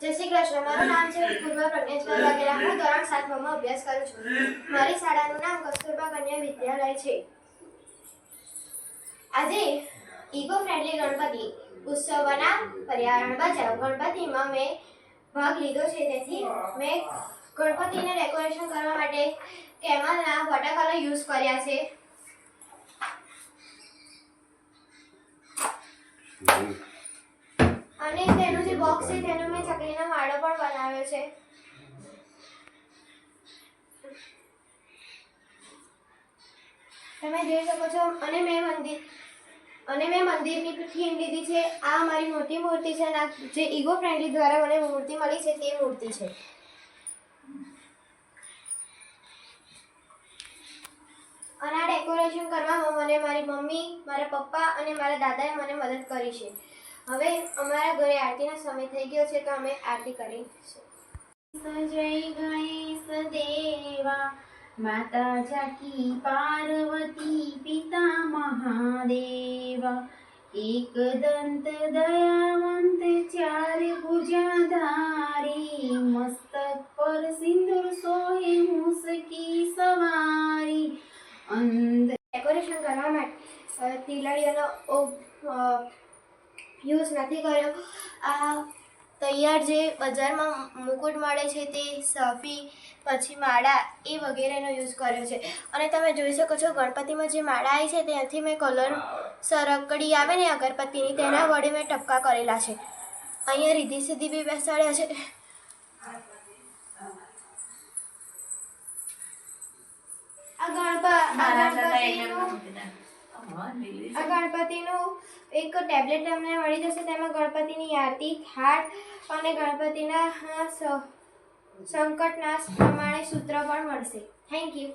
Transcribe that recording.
જય શ્રી કૃષ્ણ. મારું નામ છે પૂર્વ પ્રજ્ઞેશભાઈ વાઘેલા. હું ધોરણ 7 માં અભ્યાસ કરું છું. મારી શાળાનું નામ કસ્તુરબા કન્યા વિદ્યાલય છે. આજે ઇકો ફ્રેન્ડલી ગણપતિ ઉત્સવના પર્યાવરણ બચાવ ગણપતિમાં મેં ભાગ લીધો છે. તેથી મેં ગણપતિને ડેકોરેશન કરવા માટે કેમલના વોટર કલર યુઝ કર્યા છે. અને તેનું જે બોક્સ છે તેનો મેં ચકલીનો માળો પણ બનાવ્યો છે. તમે જોઈ શકો છો. અને મેં મંદિરની થીમ લીધી છે. આ મારી મોટી મૂર્તિ છે અને જે ઇકો ફ્રેન્ડલી દ્વારા મને મૂર્તિ મળી છે તે મૂર્તિ છે. અને આ ડેકોરેશન કરવામાં મને મારી મમ્મી, મારા પપ્પા અને મારા દાદાએ મને મદદ કરી છે. હવે અમારા ઘરે આરતીનો સમય થઈ ગયો છે તો અમે આરતી કરીશું. જય ગણેશ દેવા, માતા જાકી પાર્વતી, પિતા મહાદેવા, એક દંત દયાવંત, ચાર ભુજાધારી, મસ્તક પર સિંદૂર સોહે, મુસકી સવારી. ડેકોરેશન કરવા માટે તિલડીઓનો યુઝ નથી કર્યો. આ તૈયાર જે બજારમાં મુકુટ મળે છે તે સફી, પછી માળા એ વગેરેનો યુઝ કર્યો છે. અને તમે જોઈ શકો છો ગણપતિમાં જે માળા આવી છે ત્યાંથી મેં કલર સરકડી આવે ને અગરબત્તીની તેના વડે મેં ટપકા કરેલા છે. અહીંયા રીધી સીધી બી બેસાડ્યા છે. આ ગણપતિનું એક ટેબ્લેટ તમને મળી જશે. તેમાં ગણપતિની આરતી, થાળ અને ગણપતિના સંકટનાશ પ્રમાણે સૂત્ર પણ મળશે. Thank you.